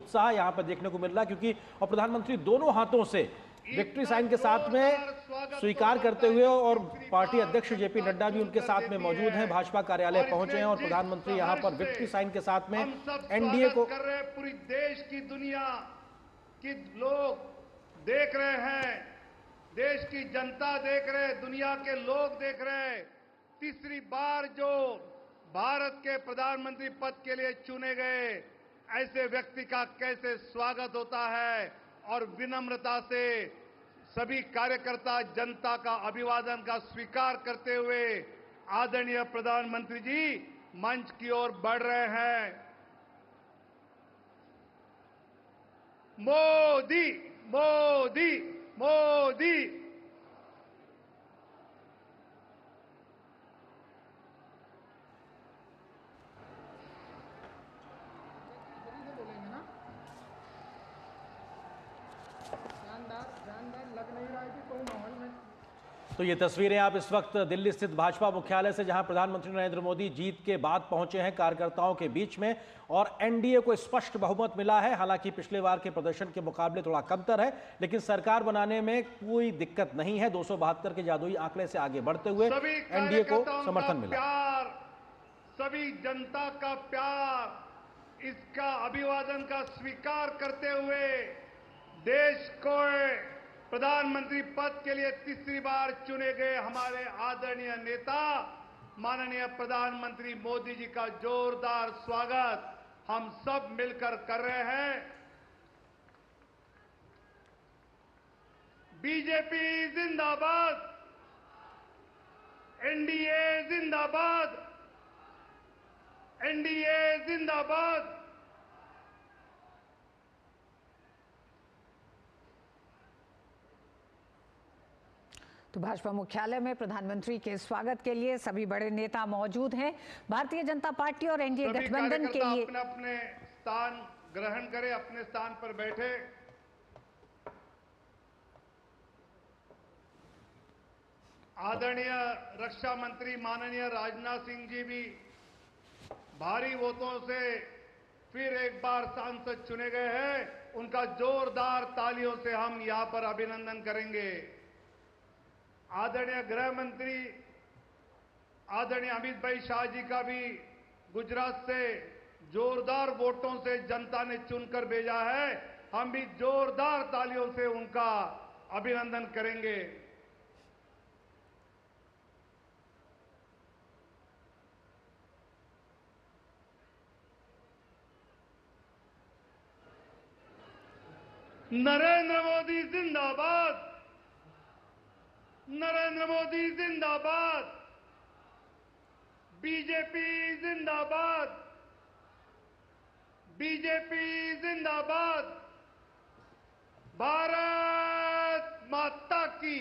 उत्साह यहाँ पर देखने को मिल रहा है, क्योंकि और प्रधानमंत्री दोनों हाथों से विक्ट्री साइन के साथ में स्वीकार करते हुए, और पार्टी अध्यक्ष जेपी नड्डा भी उनके साथ में मौजूद हैं, भाजपा कार्यालय पहुंचे हैं और प्रधानमंत्री यहां पर विक्ट्री साइन के साथ में एनडीए को कर रहे हैं। पूरी देश की दुनिया की लोग देख रहे हैं, देश की जनता देख रहे हैं, दुनिया के लोग देख रहे हैं। तीसरी बार जो भारत के प्रधानमंत्री पद के लिए चुने गए ऐसे व्यक्ति का कैसे स्वागत होता है, और विनम्रता से सभी कार्यकर्ता जनता का अभिवादन का स्वीकार करते हुए आदरणीय प्रधानमंत्री जी मंच की ओर बढ़ रहे हैं। मोदी मोदी मोदी। तो ये तस्वीरें आप इस वक्त दिल्ली स्थित भाजपा मुख्यालय से, जहां प्रधानमंत्री नरेंद्र मोदी जीत के बाद पहुंचे हैं कार्यकर्ताओं के बीच में, और एनडीए को स्पष्ट बहुमत मिला है। हालांकि पिछले बार के प्रदर्शन के मुकाबले थोड़ा कमतर है, लेकिन सरकार बनाने में कोई दिक्कत नहीं है। 272 के जादुई आंकड़े से आगे बढ़ते हुए एनडीए को समर्थन मिला। सभी जनता का प्यार, इसका अभिवादन का स्वीकार करते हुए देश को प्रधानमंत्री पद के लिए तीसरी बार चुने गए हमारे आदरणीय नेता माननीय प्रधानमंत्री मोदी जी का जोरदार स्वागत हम सब मिलकर कर रहे हैं। बीजेपी जिंदाबाद, एनडीए जिंदाबाद, एनडीए जिंदाबाद। तो भाजपा मुख्यालय में प्रधानमंत्री के स्वागत के लिए सभी बड़े नेता मौजूद हैं। भारतीय जनता पार्टी और एनडीए गठबंधन के लिए अपने अपने स्थान ग्रहण करें, अपने स्थान पर बैठे। आदरणीय रक्षा मंत्री माननीय राजनाथ सिंह जी भी भारी वोटों से फिर एक बार सांसद चुने गए हैं। उनका जोरदार तालियों से हम यहां पर अभिनंदन करेंगे। आदरणीय गृह मंत्री आदरणीय अमित भाई शाह जी का भी गुजरात से जोरदार वोटों से जनता ने चुनकर भेजा है। हम भी जोरदार तालियों से उनका अभिनंदन करेंगे। नरेंद्र मोदी जिंदाबाद, नरेंद्र मोदी जिंदाबाद, बीजेपी जिंदाबाद, बीजेपी जिंदाबाद, भारत माता की।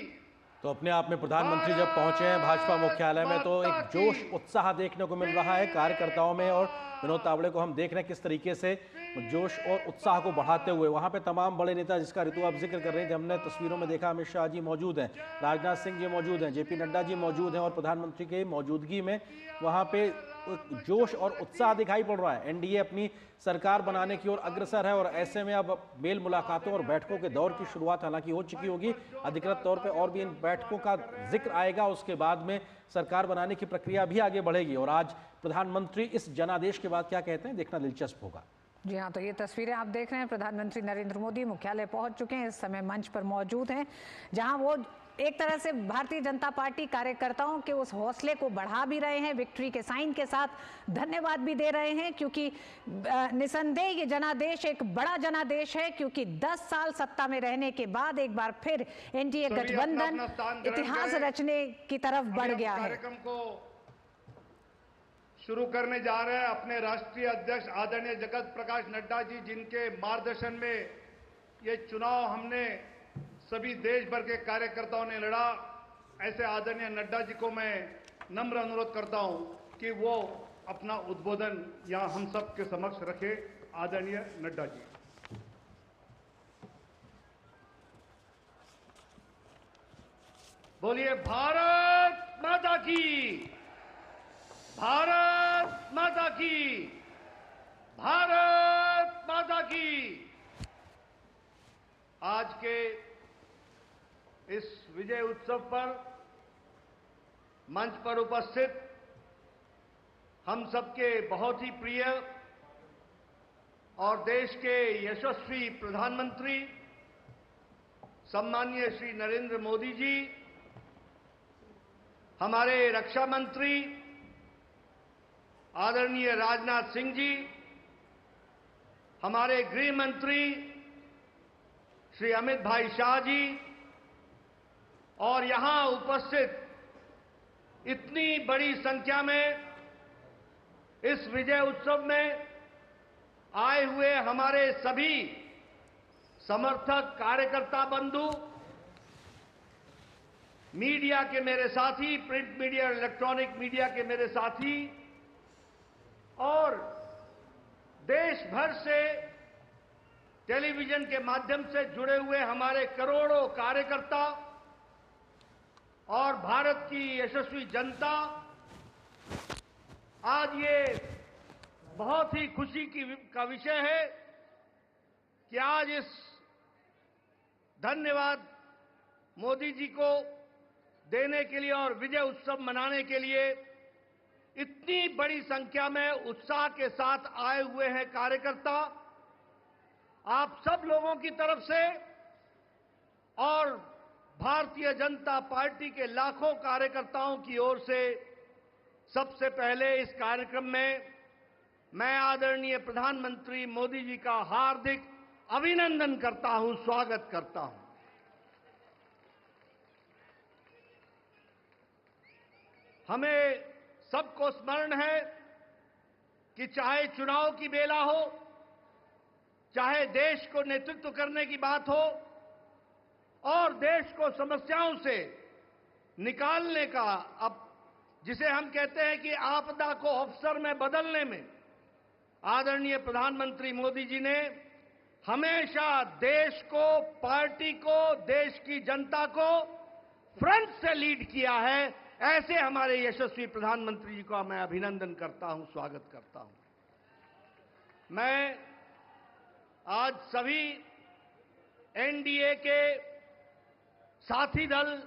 तो अपने आप में प्रधानमंत्री जब पहुंचे हैं भाजपा मुख्यालय में, तो एक जोश उत्साह देखने को मिल रहा है कार्यकर्ताओं में, और विनोद तावड़े को हम देख रहे हैं किस तरीके से जोश और उत्साह को बढ़ाते हुए। वहां पे तमाम बड़े नेता, जिसका ऋतु आप जिक्र कर रहे थे, हमने तस्वीरों में देखा, अमित शाह जी मौजूद हैं, राजनाथ सिंह जी मौजूद हैं, जेपी नड्डा जी मौजूद हैं, और प्रधानमंत्री की मौजूदगी में वहां पे जोश और उत्साह दिखाई पड़ रहा है। एनडीए अपनी सरकार बनाने की ओर अग्रसर है, और ऐसे में अब मेल मुलाकातों और बैठकों के दौर की शुरुआत हालांकि हो चुकी होगी अधिकृत तौर पे, और भी इन बैठकों का जिक्र आएगा। उसके बाद में सरकार बनाने की प्रक्रिया भी आगे बढ़ेगी, और आज प्रधानमंत्री इस जनादेश के बाद क्या कहते हैं देखना दिलचस्प होगा। जी हाँ, तो ये तस्वीरें आप देख रहे हैं, प्रधानमंत्री नरेंद्र मोदी मुख्यालय पहुंच चुके हैं, इस समय मंच पर मौजूद हैं, जहां वो एक तरह से भारतीय जनता पार्टी कार्यकर्ताओं के उस हौसले को बढ़ा भी रहे हैं, विक्ट्री के साइन के साथ धन्यवाद भी दे रहे हैं, क्योंकि निसंदेह ये जनादेश एक बड़ा जनादेश है, क्योंकि 10 साल सत्ता में रहने के बाद एक बार फिर एनडीए गठबंधन इतिहास रचने की तरफ बढ़ गया है। कार्यक्रम को शुरू करने जा रहे हैं। अपने राष्ट्रीय अध्यक्ष आदरणीय जगत प्रकाश नड्डा जी, जिनके मार्गदर्शन में ये चुनाव हमने सभी देश भर के कार्यकर्ताओं ने लड़ा, ऐसे आदरणीय नड्डा जी को मैं नम्र अनुरोध करता हूं कि वो अपना उद्बोधन यहां हम सब के समक्ष रखे। आदरणीय नड्डा जी। बोलिए भारत माता की, भारत माता की। भारत माता की। आज के इस विजय उत्सव पर मंच पर उपस्थित हम सबके बहुत ही प्रिय और देश के यशस्वी प्रधानमंत्री सम्माननीय श्री नरेंद्र मोदी जी, हमारे रक्षा मंत्री आदरणीय राजनाथ सिंह जी, हमारे गृह मंत्री श्री अमित भाई शाह जी और यहां उपस्थित इतनी बड़ी संख्या में इस विजय उत्सव में आए हुए हमारे सभी समर्थक, कार्यकर्ता बंधु, मीडिया के मेरे साथी, प्रिंट मीडिया और इलेक्ट्रॉनिक मीडिया के मेरे साथी और देश भर से टेलीविजन के माध्यम से जुड़े हुए हमारे करोड़ों कार्यकर्ता और भारत की यशस्वी जनता, आज ये बहुत ही खुशी का विषय है कि आज इस धन्यवाद मोदी जी को देने के लिए और विजय उत्सव मनाने के लिए इतनी बड़ी संख्या में उत्साह के साथ आए हुए हैं कार्यकर्ता। आप सब लोगों की तरफ से और भारतीय जनता पार्टी के लाखों कार्यकर्ताओं की ओर से सबसे पहले इस कार्यक्रम में मैं आदरणीय प्रधानमंत्री मोदी जी का हार्दिक अभिनंदन करता हूं, स्वागत करता हूं। हमें सबको स्मरण है कि चाहे चुनाव की बेला हो, चाहे देश को नेतृत्व करने की बात हो और देश को समस्याओं से निकालने का, अब जिसे हम कहते हैं कि आपदा को अवसर में बदलने में आदरणीय प्रधानमंत्री मोदी जी ने हमेशा देश को, पार्टी को, देश की जनता को फ्रंट से लीड किया है। ऐसे हमारे यशस्वी प्रधानमंत्री जी का मैं अभिनंदन करता हूं, स्वागत करता हूं। मैं आज सभी एनडीए के साथी दल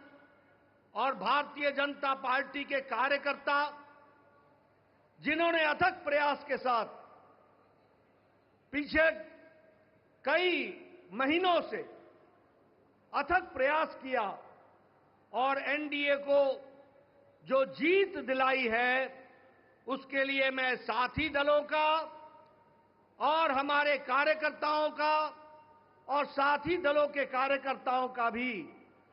और भारतीय जनता पार्टी के कार्यकर्ता, जिन्होंने अथक प्रयास के साथ पीछे कई महीनों से अथक प्रयास किया और एनडीए को जो जीत दिलाई है, उसके लिए मैं साथी दलों का और हमारे कार्यकर्ताओं का और साथी दलों के कार्यकर्ताओं का भी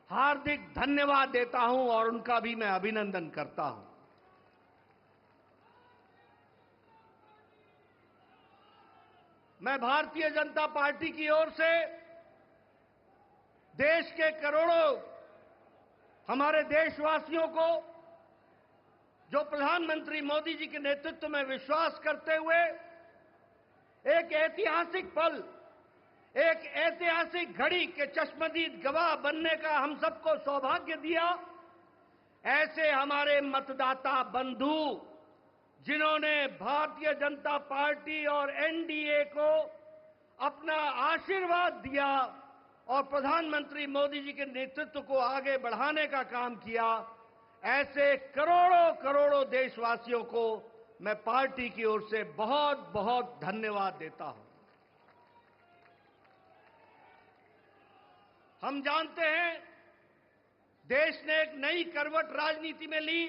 हार्दिक धन्यवाद देता हूं और उनका भी मैं अभिनंदन करता हूं। मैं भारतीय जनता पार्टी की ओर से देश के करोड़ों हमारे देशवासियों को, जो प्रधानमंत्री मोदी जी के नेतृत्व में विश्वास करते हुए एक ऐतिहासिक पल, एक ऐतिहासिक घड़ी के चश्मदीद गवाह बनने का हम सबको सौभाग्य दिया, ऐसे हमारे मतदाता बंधु, जिन्होंने भारतीय जनता पार्टी और एनडीए को अपना आशीर्वाद दिया और प्रधानमंत्री मोदी जी के नेतृत्व को आगे बढ़ाने का काम किया, ऐसे करोड़ों करोड़ों देशवासियों को मैं पार्टी की ओर से बहुत बहुत धन्यवाद देता हूं। हम जानते हैं देश ने एक नई करवट राजनीति में ली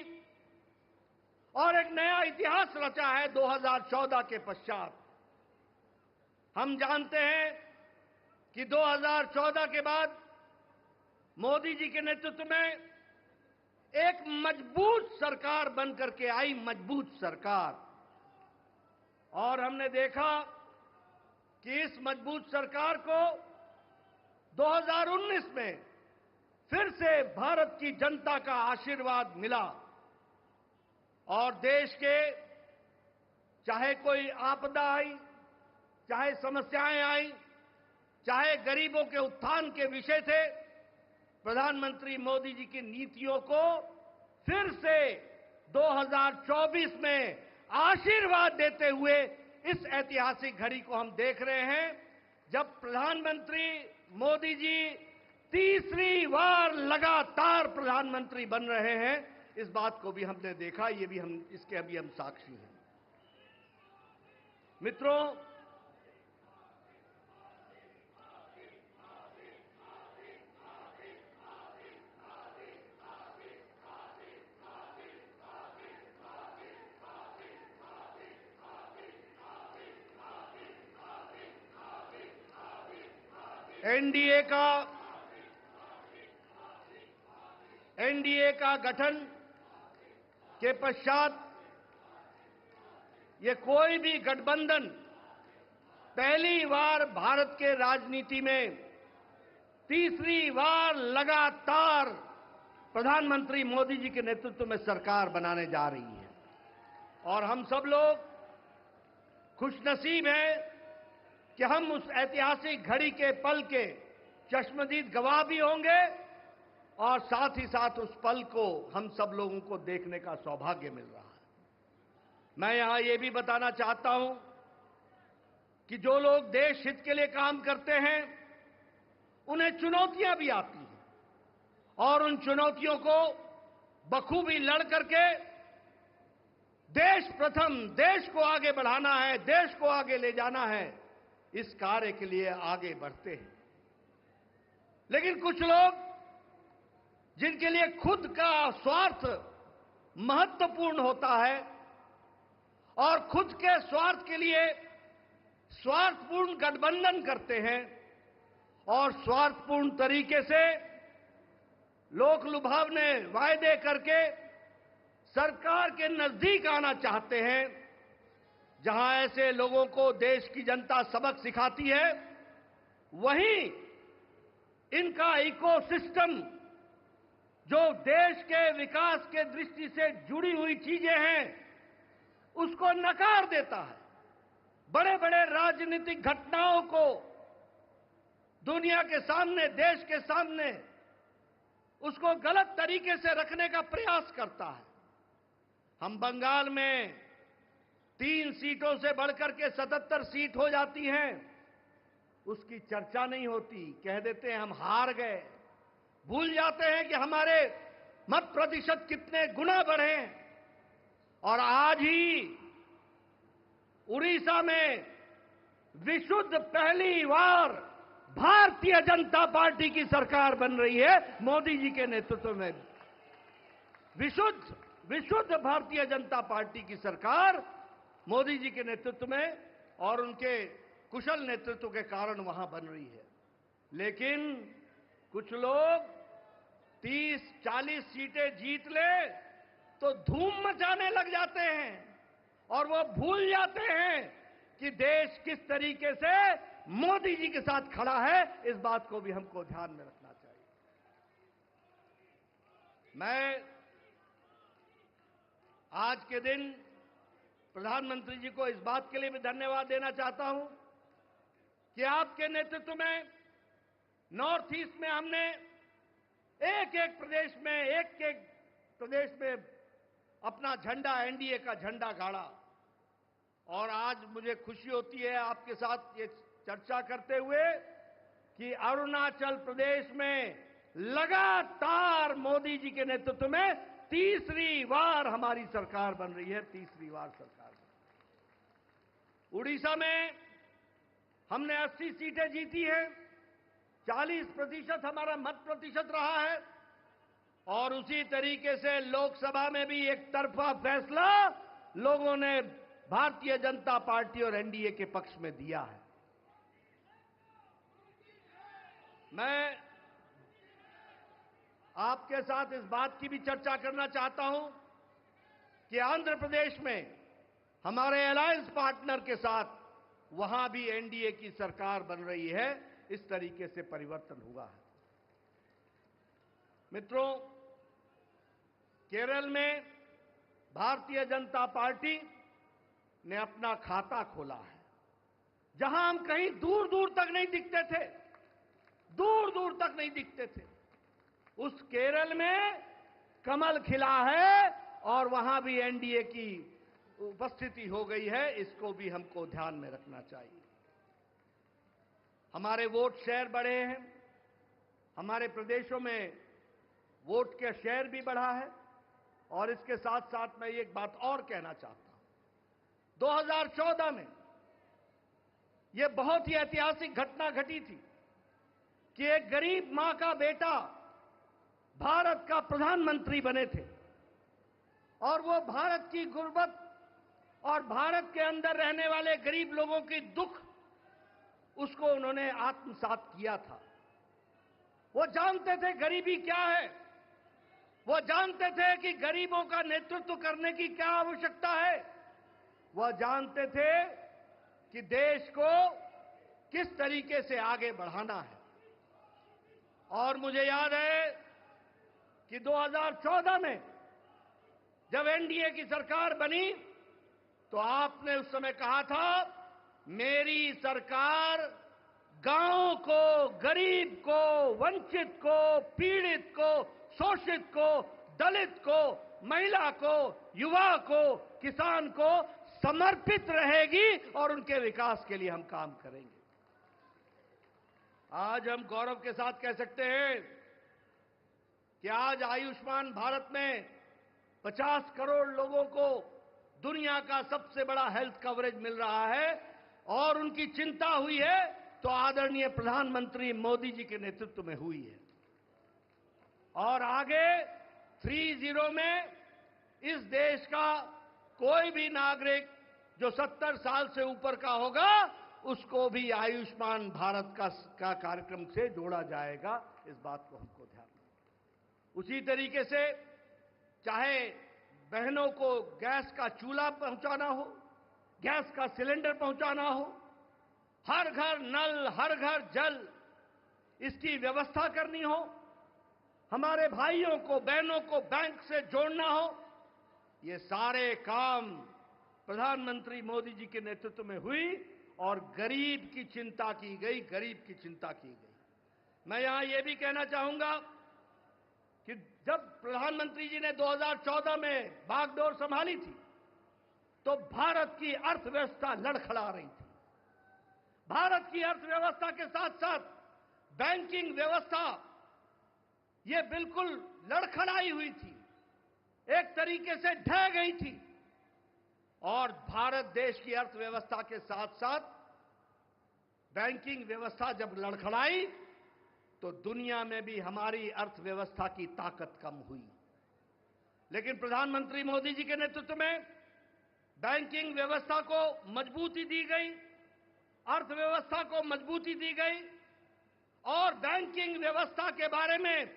और एक नया इतिहास रचा है 2014 के पश्चात। हम जानते हैं कि 2014 के बाद मोदी जी के नेतृत्व में एक मजबूत सरकार बनकर के आई, मजबूत सरकार, और हमने देखा कि इस मजबूत सरकार को 2019 में फिर से भारत की जनता का आशीर्वाद मिला और देश के चाहे कोई आपदा आई, चाहे समस्याएं आई, चाहे गरीबों के उत्थान के विषय थे, प्रधानमंत्री मोदी जी की नीतियों को फिर से 2024 में आशीर्वाद देते हुए इस ऐतिहासिक घड़ी को हम देख रहे हैं जब प्रधानमंत्री मोदी जी तीसरी बार लगातार प्रधानमंत्री बन रहे हैं। इस बात को भी हमने देखा, ये भी इसके अभी हम साक्षी हैं। मित्रों, एनडीए का गठन के पश्चात ये कोई भी गठबंधन पहली बार भारत के राजनीति में तीसरी बार लगातार प्रधानमंत्री मोदी जी के नेतृत्व में सरकार बनाने जा रही है। और हम सब लोग खुशनसीब हैं कि हम उस ऐतिहासिक घड़ी के पल के चश्मदीद गवाह भी होंगे और साथ ही साथ उस पल को हम सब लोगों को देखने का सौभाग्य मिल रहा है। मैं यहां ये भी बताना चाहता हूं कि जो लोग देश हित के लिए काम करते हैं उन्हें चुनौतियां भी आती हैं और उन चुनौतियों को बखूबी लड़ करके देश प्रथम, देश को आगे बढ़ाना है, देश को आगे ले जाना है, इस कार्य के लिए आगे बढ़ते हैं। लेकिन कुछ लोग जिनके लिए खुद का स्वार्थ महत्वपूर्ण होता है और खुद के स्वार्थ के लिए स्वार्थपूर्ण गठबंधन करते हैं और स्वार्थपूर्ण तरीके से लोक लुभावने वायदे करके सरकार के नजदीक आना चाहते हैं, जहां ऐसे लोगों को देश की जनता सबक सिखाती है, वहीं इनका इकोसिस्टम जो देश के विकास के दृष्टि से जुड़ी हुई चीजें हैं उसको नकार देता है। बड़े बड़े राजनीतिक घटनाओं को दुनिया के सामने, देश के सामने उसको गलत तरीके से रखने का प्रयास करता है। हम बंगाल में 3 सीटों से बढ़कर के 77 सीट हो जाती हैं, उसकी चर्चा नहीं होती, कह देते हैं हम हार गए, भूल जाते हैं कि हमारे मत प्रतिशत कितने गुना बढ़े। और आज ही उड़ीसा में विशुद्ध पहली बार भारतीय जनता पार्टी की सरकार बन रही है मोदी जी के नेतृत्व में। विशुद्ध भारतीय जनता पार्टी की सरकार मोदी जी के नेतृत्व में और उनके कुशल नेतृत्व के कारण वहां बन रही है। लेकिन कुछ लोग 30-40 सीटें जीत ले तो धूम मचाने लग जाते हैं और वो भूल जाते हैं कि देश किस तरीके से मोदी जी के साथ खड़ा है। इस बात को भी हमको ध्यान में रखना चाहिए। मैं आज के दिन प्रधानमंत्री जी को इस बात के लिए भी धन्यवाद देना चाहता हूं कि आपके नेतृत्व में नॉर्थ ईस्ट में हमने एक एक प्रदेश में अपना झंडा, एनडीए का झंडा गाड़ा। और आज मुझे खुशी होती है आपके साथ ये चर्चा करते हुए कि अरुणाचल प्रदेश में लगातार मोदी जी के नेतृत्व में तीसरी बार हमारी सरकार बन रही है, तीसरी बार सरकार। उड़ीसा में हमने 80 सीटें जीती हैं, 40% हमारा मत प्रतिशत रहा है और उसी तरीके से लोकसभा में भी एक तरफा फैसला लोगों ने भारतीय जनता पार्टी और एनडीए के पक्ष में दिया है। मैं आपके साथ इस बात की भी चर्चा करना चाहता हूं कि आंध्र प्रदेश में हमारे अलायंस पार्टनर के साथ वहां भी एनडीए की सरकार बन रही है। इस तरीके से परिवर्तन हुआ है। मित्रों, केरल में भारतीय जनता पार्टी ने अपना खाता खोला है, जहां हम कहीं दूर दूर तक नहीं दिखते थे, दूर दूर तक नहीं दिखते थे। उस केरल में कमल खिला है और वहां भी एनडीए की उपस्थिति हो गई है, इसको भी हमको ध्यान में रखना चाहिए। हमारे वोट शेयर बढ़े हैं, हमारे प्रदेशों में वोट का शेयर भी बढ़ा है। और इसके साथ साथ मैं एक बात और कहना चाहता हूं, 2014 में यह बहुत ही ऐतिहासिक घटना घटी थी कि एक गरीब मां का बेटा भारत का प्रधानमंत्री बने थे और वो भारत की गुर्बत और भारत के अंदर रहने वाले गरीब लोगों की दुख उसको उन्होंने आत्मसात किया था। वो जानते थे गरीबी क्या है, वो जानते थे कि गरीबों का नेतृत्व करने की क्या आवश्यकता है, वह जानते थे कि देश को किस तरीके से आगे बढ़ाना है। और मुझे याद है कि 2014 में जब एनडीए की सरकार बनी तो आपने उस समय कहा था, मेरी सरकार गांव को, गरीब को, वंचित को, पीड़ित को, शोषित को, दलित को, महिला को, युवा को, किसान को समर्पित रहेगी और उनके विकास के लिए हम काम करेंगे। आज हम गौरव के साथ कह सकते हैं कि आज आयुष्मान भारत में 50 करोड़ लोगों को दुनिया का सबसे बड़ा हेल्थ कवरेज मिल रहा है और उनकी चिंता हुई है तो आदरणीय प्रधानमंत्री मोदी जी के नेतृत्व में हुई है। और आगे 30 में इस देश का कोई भी नागरिक जो 70 साल से ऊपर का होगा उसको भी आयुष्मान भारत का कार्यक्रम से जोड़ा जाएगा। इस बात को हमको ध्यान रखना। उसी तरीके से चाहे बहनों को गैस का चूल्हा पहुंचाना हो, गैस का सिलेंडर पहुंचाना हो, हर घर नल, हर घर जल, इसकी व्यवस्था करनी हो, हमारे भाइयों को, बहनों को बैंक से जोड़ना हो, ये सारे काम प्रधानमंत्री मोदी जी के नेतृत्व में हुई और गरीब की चिंता की गई, गरीब की चिंता की गई। मैं यहां यह भी कहना चाहूंगा कि जब प्रधानमंत्री जी ने 2014 में बागडोर संभाली थी तो भारत की अर्थव्यवस्था लड़खड़ा रही थी। भारत की अर्थव्यवस्था के साथ साथ बैंकिंग व्यवस्था ये बिल्कुल लड़खड़ाई हुई थी, एक तरीके से ढह गई थी। और भारत देश की अर्थव्यवस्था के साथ साथ बैंकिंग व्यवस्था जब लड़खड़ाई तो दुनिया में भी हमारी अर्थव्यवस्था की ताकत कम हुई। लेकिन प्रधानमंत्री मोदी जी के नेतृत्व में बैंकिंग व्यवस्था को मजबूती दी गई, अर्थव्यवस्था को मजबूती दी गई और बैंकिंग व्यवस्था के बारे में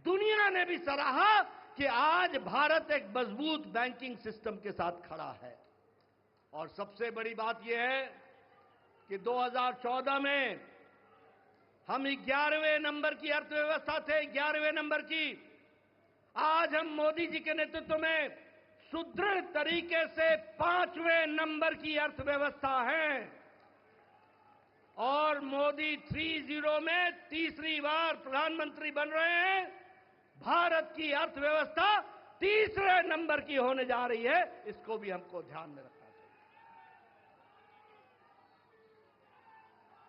दुनिया ने भी सराहा कि आज भारत एक मजबूत बैंकिंग सिस्टम के साथ खड़ा है। और सबसे बड़ी बात यह है कि 2014 में हम 11वें नंबर की अर्थव्यवस्था थे, 11वें नंबर की। आज हम मोदी जी के नेतृत्व में सुदृढ़ तरीके से 5वें नंबर की अर्थव्यवस्था है और मोदी 30 में तीसरी बार प्रधानमंत्री बन रहे हैं। भारत की अर्थव्यवस्था तीसरे नंबर की होने जा रही है, इसको भी हमको ध्यान में रखना चाहिए।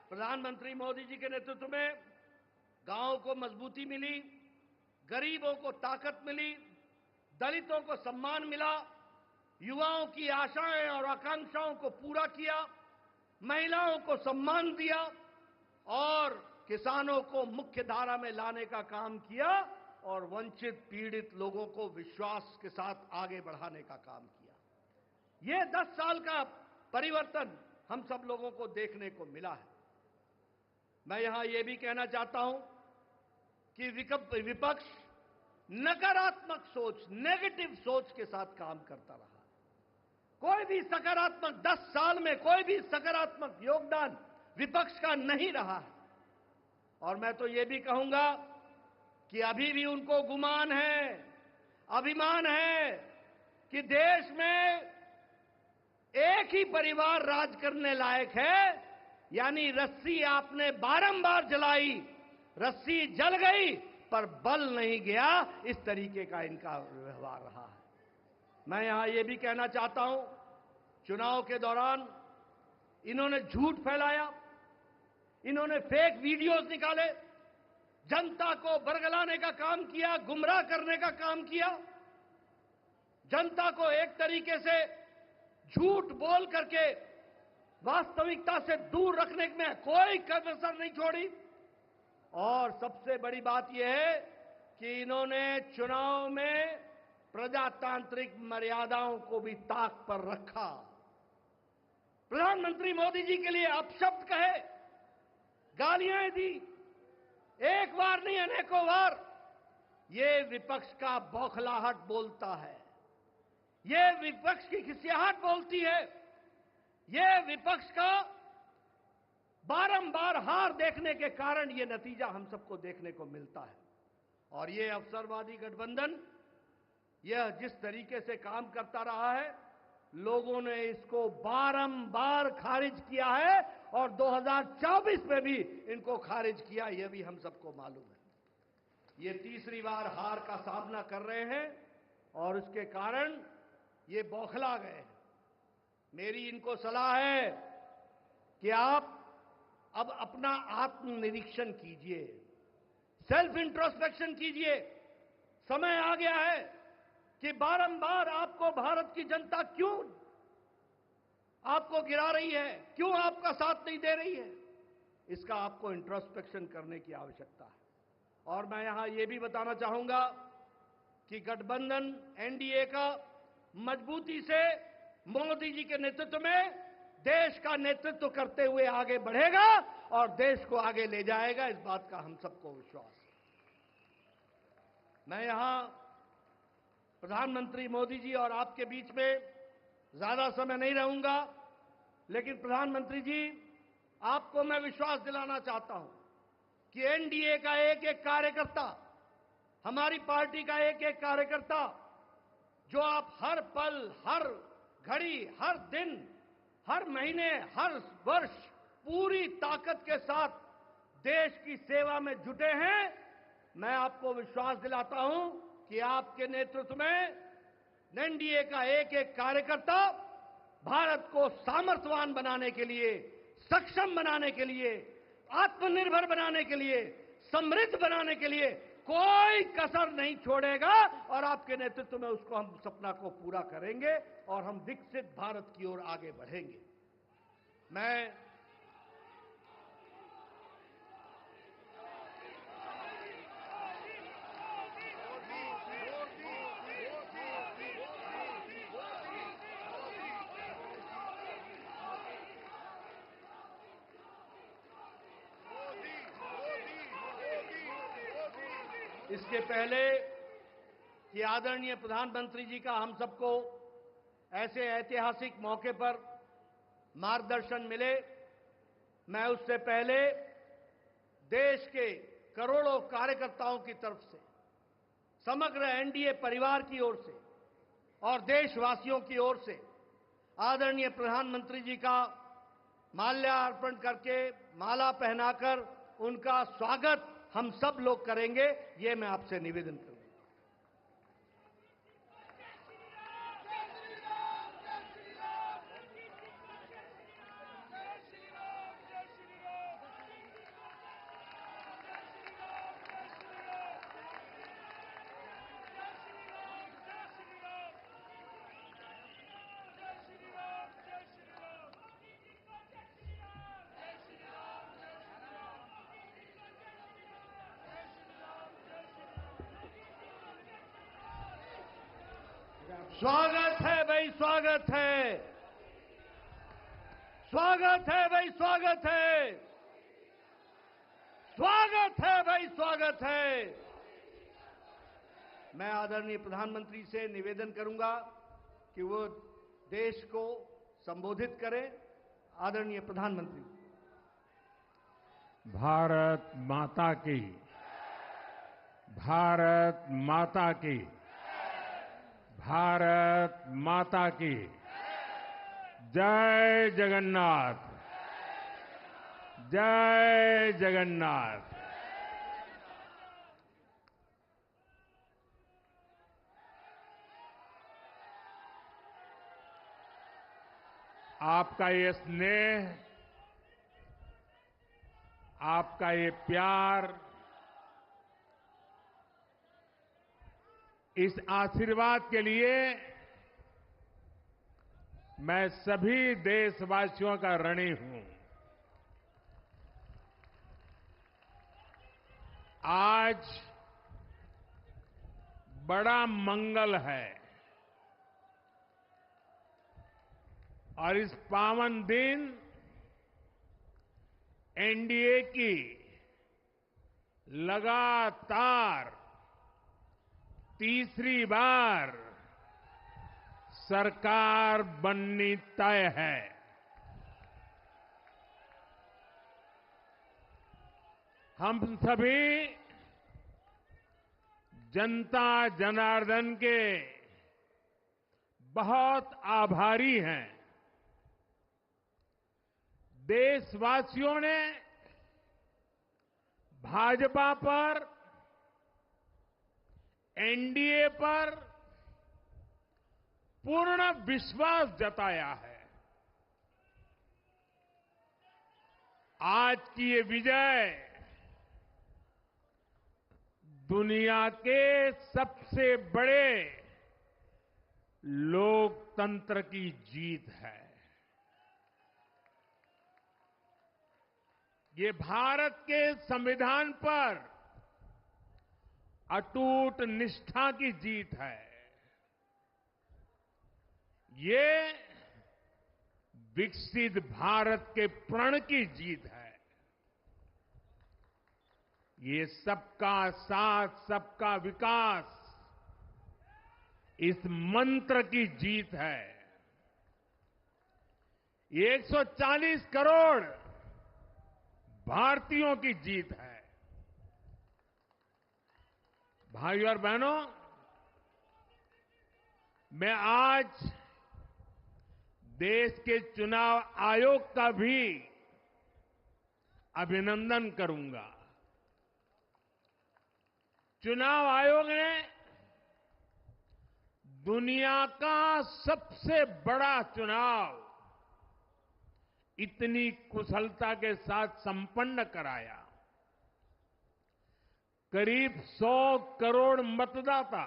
प्रधानमंत्री मोदी जी के नेतृत्व में गांव को मजबूती मिली, गरीबों को ताकत मिली, दलितों को सम्मान मिला, युवाओं की आशाएं और आकांक्षाओं को पूरा किया, महिलाओं को सम्मान दिया और किसानों को मुख्य धारा में लाने का काम किया और वंचित पीड़ित लोगों को विश्वास के साथ आगे बढ़ाने का काम किया। ये 10 साल का परिवर्तन हम सब लोगों को देखने को मिला है। मैं यहां यह भी कहना चाहता हूं कि विपक्ष नकारात्मक सोच, नेगेटिव सोच के साथ काम करता रहा। कोई भी सकारात्मक 10 साल में कोई भी सकारात्मक योगदान विपक्ष का नहीं रहा है। और मैं तो यह भी कहूंगा कि अभी भी उनको गुमान है, अभिमान है कि देश में एक ही परिवार राज करने लायक है। यानी रस्सी आपने बारंबार जलाई, रस्सी जल गई पर बल नहीं गया, इस तरीके का इनका व्यवहार रहा है। मैं यहां यह भी कहना चाहता हूं, चुनाव के दौरान इन्होंने झूठ फैलाया, इन्होंने फेक वीडियोस निकाले, जनता को बरगलाने का काम किया, गुमराह करने का काम किया, जनता को एक तरीके से झूठ बोल करके वास्तविकता से दूर रखने में कोई कसर नहीं छोड़ी। और सबसे बड़ी बात यह है कि इन्होंने चुनाव में प्रजातांत्रिक मर्यादाओं को भी ताक पर रखा। प्रधानमंत्री मोदी जी के लिए अपशब्द कहे, गालियां दी, एक बार नहीं अनेकों बार। ये विपक्ष का बौखलाहट बोलता है, ये विपक्ष की खिसियाहट बोलती है, ये विपक्ष का बारंबार हार देखने के कारण ये नतीजा हम सबको देखने को मिलता है। और ये अवसरवादी गठबंधन यह जिस तरीके से काम करता रहा है, लोगों ने इसको बारंबार खारिज किया है और 2024 में भी इनको खारिज किया, यह भी हम सबको मालूम है। ये तीसरी बार हार का सामना कर रहे हैं और उसके कारण ये बौखला गए हैं। मेरी इनको सलाह है कि आप अब अपना आत्मनिरीक्षण कीजिए, सेल्फ इंट्रोस्पेक्शन कीजिए। समय आ गया है कि बारंबार आपको भारत की जनता क्यों आपको गिरा रही है, क्यों आपका साथ नहीं दे रही है, इसका आपको इंट्रोस्पेक्शन करने की आवश्यकता है। और मैं यहां यह भी बताना चाहूंगा कि गठबंधन एनडीए का मजबूती से मोदी जी के नेतृत्व में देश का नेतृत्व करते हुए आगे बढ़ेगा और देश को आगे ले जाएगा, इस बात का हम सबको विश्वास है। मैं यहां प्रधानमंत्री मोदी जी और आपके बीच में ज्यादा समय नहीं रहूंगा, लेकिन प्रधानमंत्री जी, आपको मैं विश्वास दिलाना चाहता हूं कि एनडीए का एक एक कार्यकर्ता, हमारी पार्टी का एक एक कार्यकर्ता, जो आप हर पल, हर घड़ी, हर दिन, हर महीने, हर वर्ष पूरी ताकत के साथ देश की सेवा में जुटे हैं, मैं आपको विश्वास दिलाता हूं कि आपके नेतृत्व में एनडीए का एक एक कार्यकर्ता भारत को सामर्थ्यवान बनाने के लिए, सक्षम बनाने के लिए, आत्मनिर्भर बनाने के लिए, समृद्ध बनाने के लिए कोई कसर नहीं छोड़ेगा और आपके नेतृत्व में उसको हम सपना को पूरा करेंगे और हम विकसित भारत की ओर आगे बढ़ेंगे। मैं इसके पहले कि आदरणीय प्रधानमंत्री जी का हम सबको ऐसे ऐतिहासिक मौके पर मार्गदर्शन मिले, मैं उससे पहले देश के करोड़ों कार्यकर्ताओं की तरफ से, समग्र एनडीए परिवार की ओर से और देशवासियों की ओर से आदरणीय प्रधानमंत्री जी का माल्यार्पण करके, माला पहनाकर उनका स्वागत हम सब लोग करेंगे, ये मैं आपसे निवेदन करूंगा। स्वागत है भाई, स्वागत है, स्वागत है भाई, स्वागत है, स्वागत है भाई, स्वागत है। मैं आदरणीय प्रधानमंत्री से निवेदन करूंगा कि वो देश को संबोधित करें। आदरणीय प्रधानमंत्री। भारत माता की, भारत माता की, भारत माता की जय जगन्नाथ, जय जगन्नाथ। आपका ये स्नेह, आपका ये प्यार, इस आशीर्वाद के लिए मैं सभी देशवासियों का ऋणी हूं। आज बड़ा मंगल है और इस पावन दिन एनडीए की लगातार तीसरी बार सरकार बननी तय है। हम सभी जनता जनार्दन के बहुत आभारी हैं। देशवासियों ने भाजपा पर, एनडीए पर पूर्ण विश्वास जताया है। आज की ये विजय दुनिया के सबसे बड़े लोकतंत्र की जीत है। ये भारत के संविधान पर अटूट निष्ठा की जीत है। ये विकसित भारत के प्रण की जीत है। ये सबका साथ, सबका विकास, इस मंत्र की जीत है। ये 140 करोड़ भारतीयों की जीत है। भाइयों और बहनों, मैं आज देश के चुनाव आयोग का भी अभिनंदन करूंगा। चुनाव आयोग ने दुनिया का सबसे बड़ा चुनाव इतनी कुशलता के साथ संपन्न कराया। करीब 100 करोड़ मतदाता,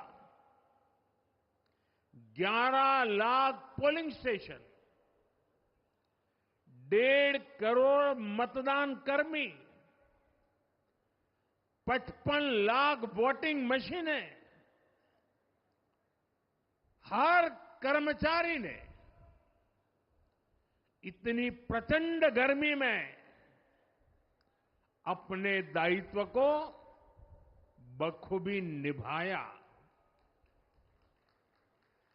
11 लाख पोलिंग स्टेशन, 1.5 करोड़ मतदान कर्मी, 55 लाख वोटिंग मशीनें, हर कर्मचारी ने इतनी प्रचंड गर्मी में अपने दायित्व को बखूबी निभाया।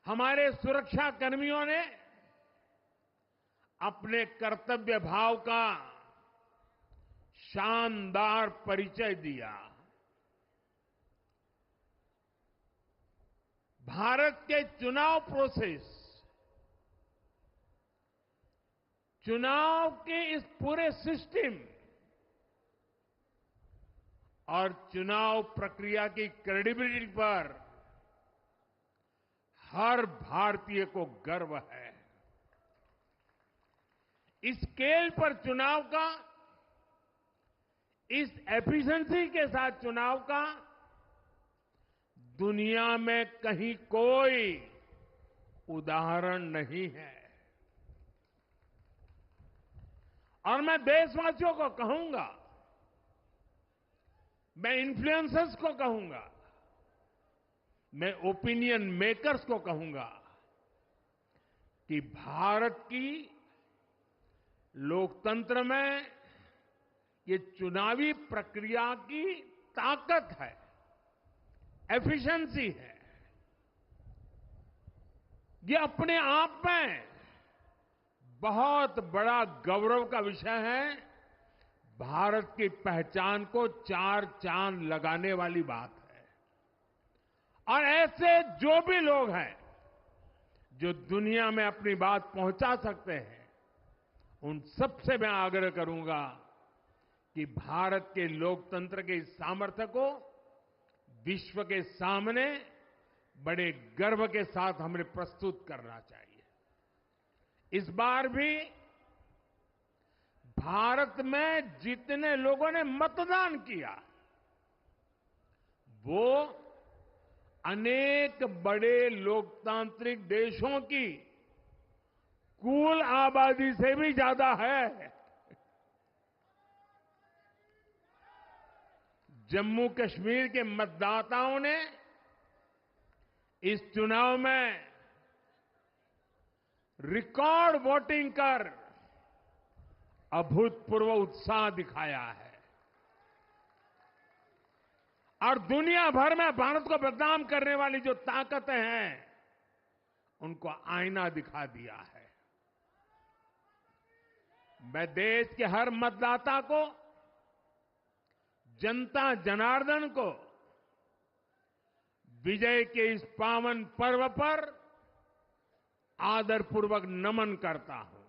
हमारे सुरक्षा कर्मियों ने अपने कर्तव्य भाव का शानदार परिचय दिया। भारत के चुनाव प्रोसेस, चुनाव के इस पूरे सिस्टम और चुनाव प्रक्रिया की क्रेडिबिलिटी पर हर भारतीय को गर्व है। इस स्केल पर चुनाव का, इस एफिशिएंसी के साथ चुनाव का दुनिया में कहीं कोई उदाहरण नहीं है। और मैं देशवासियों को कहूंगा, मैं इन्फ्लुएंसर्स को कहूंगा, मैं ओपिनियन मेकर्स को कहूंगा कि भारत की लोकतंत्र में ये चुनावी प्रक्रिया की ताकत है, एफिशिएंसी है। ये अपने आप में बहुत बड़ा गौरव का विषय है। भारत की पहचान को 4 चांद लगाने वाली बात है। और ऐसे जो भी लोग हैं जो दुनिया में अपनी बात पहुंचा सकते हैं, उन सबसे मैं आग्रह करूंगा कि भारत के लोकतंत्र के इस सामर्थ्य को विश्व के सामने बड़े गर्व के साथ हमें प्रस्तुत करना चाहिए। इस बार भी भारत में जितने लोगों ने मतदान किया वो अनेक बड़े लोकतांत्रिक देशों की कुल आबादी से भी ज्यादा है। जम्मू कश्मीर के मतदाताओं ने इस चुनाव में रिकॉर्ड वोटिंग कर अभूतपूर्व उत्साह दिखाया है और दुनिया भर में भारत को बदनाम करने वाली जो ताकतें हैं उनको आईना दिखा दिया है। मैं देश के हर मतदाता को, जनता जनार्दन को विजय के इस पावन पर्व पर आदरपूर्वक नमन करता हूं।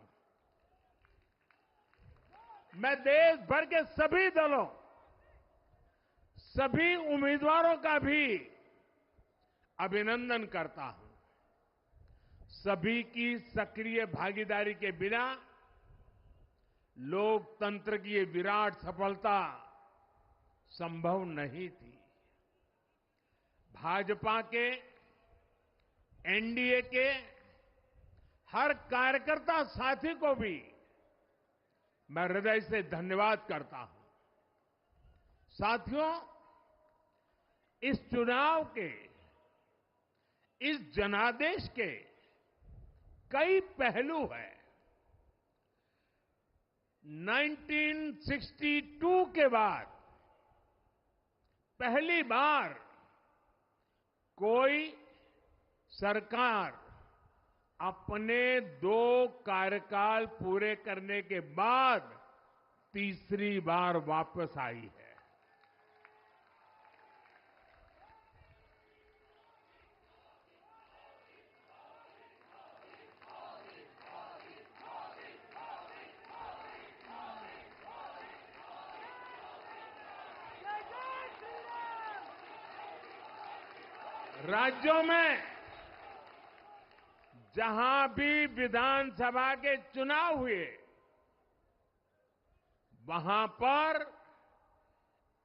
मैं देश भर के सभी दलों, सभी उम्मीदवारों का भी अभिनंदन करता हूं। सभी की सक्रिय भागीदारी के बिना लोकतंत्र की ये विराट सफलता संभव नहीं थी। भाजपा के, एनडीए के हर कार्यकर्ता साथी को भी मैं हृदय से धन्यवाद करता हूं। साथियों, इस चुनाव के, इस जनादेश के कई पहलू हैं। 1962 के बाद पहली बार कोई सरकार अपने 2 कार्यकाल पूरे करने के बाद तीसरी बार वापस आई है। राज्यों में जहां भी विधानसभा के चुनाव हुए वहां पर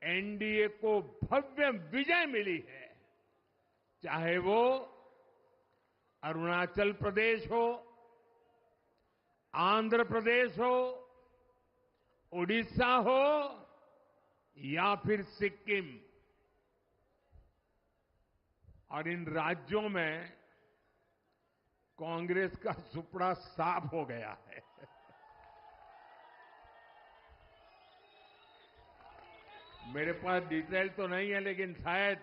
एनडीए को भव्य विजय मिली है। चाहे वो अरुणाचल प्रदेश हो, आंध्र प्रदेश हो, उड़ीसा हो या फिर सिक्किम। और इन राज्यों में कांग्रेस का सुपड़ा साफ हो गया है। मेरे पास डिटेल तो नहीं है, लेकिन शायद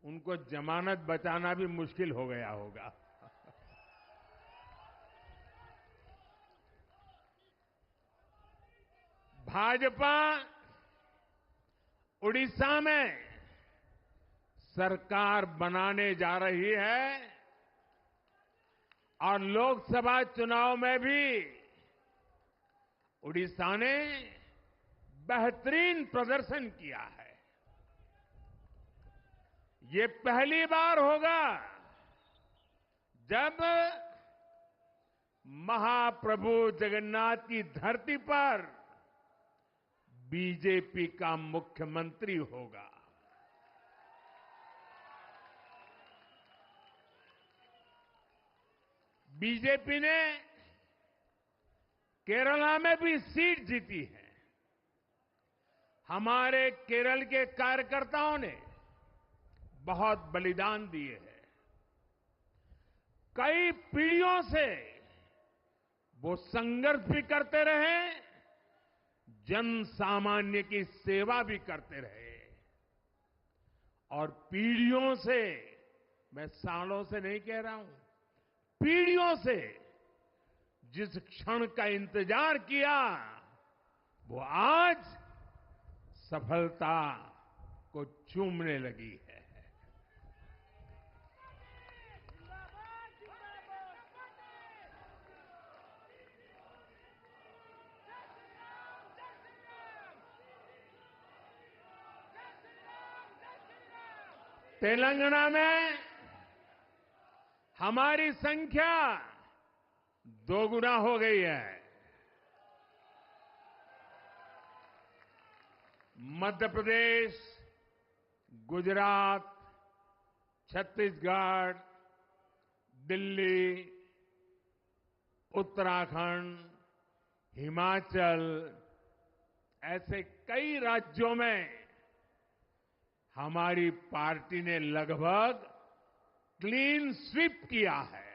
उनको जमानत बचाना भी मुश्किल हो गया होगा। भाजपा उड़ीसा में सरकार बनाने जा रही है और लोकसभा चुनाव में भी उड़ीसा ने बेहतरीन प्रदर्शन किया है। ये पहली बार होगा जब महाप्रभु जगन्नाथ की धरती पर बीजेपी का मुख्यमंत्री होगा। बीजेपी ने केरला में भी सीट जीती है। हमारे केरल के कार्यकर्ताओं ने बहुत बलिदान दिए हैं। कई पीढ़ियों से वो संघर्ष भी करते रहे, जन सामान्य की सेवा भी करते रहे और पीढ़ियों से, मैं सालों से नहीं कह रहा हूं, पीढ़ियों से जिस क्षण का इंतजार किया वो आज सफलता को चूमने लगी है। तेलंगाना में हमारी संख्या दोगुना हो गई है। मध्य प्रदेश, गुजरात, छत्तीसगढ़, दिल्ली, उत्तराखंड, हिमाचल, ऐसे कई राज्यों में हमारी पार्टी ने लगभग क्लीन स्वीप किया है।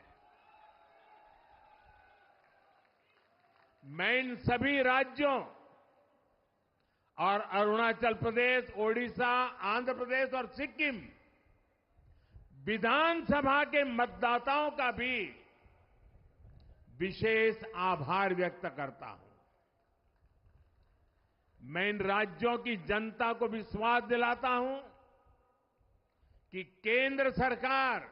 मैं इन सभी राज्यों और अरुणाचल प्रदेश, ओडिशा, आंध्र प्रदेश और सिक्किम विधानसभा के मतदाताओं का भी विशेष आभार व्यक्त करता हूं। मैं इन राज्यों की जनता को विश्वास दिलाता हूं कि केंद्र सरकार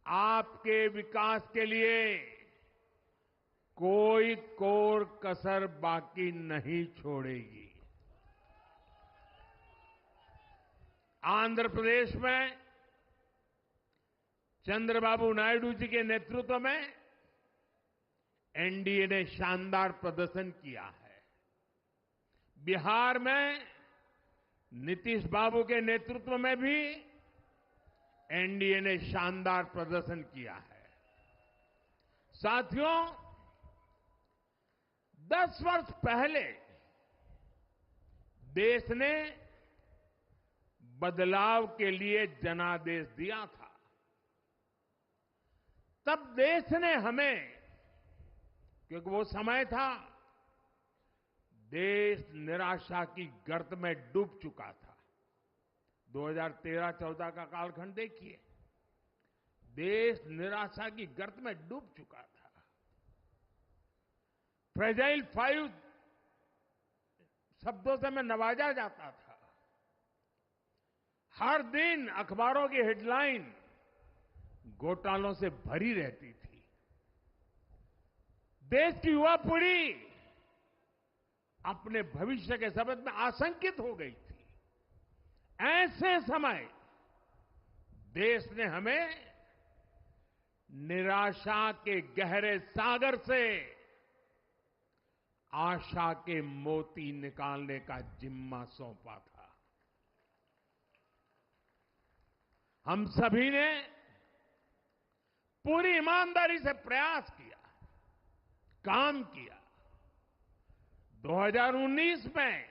आपके विकास के लिए कोई कोर कसर बाकी नहीं छोड़ेगी। आंध्र प्रदेश में चंद्रबाबू नायडू जी के नेतृत्व में एनडीए ने शानदार प्रदर्शन किया है। बिहार में नीतीश बाबू के नेतृत्व में भी एनडीए ने शानदार प्रदर्शन किया है। साथियों, 10 वर्ष पहले देश ने बदलाव के लिए जनादेश दिया था। तब देश ने हमें, क्योंकि वो समय था देश निराशा की गर्त में डूब चुका था। 2013-14 का कालखंड देखिए, देश निराशा की गर्त में डूब चुका था। फ्रेजाइल 5 शब्दों से मैं नवाजा जाता था। हर दिन अखबारों की हेडलाइन घोटालों से भरी रहती थी। देश की युवा पीढ़ी अपने भविष्य के संबंध में आशंकित हो गई थी। ऐसे समय देश ने हमें निराशा के गहरे सागर से आशा के मोती निकालने का जिम्मा सौंपा था। हम सभी ने पूरी ईमानदारी से प्रयास किया, काम किया। 2019 में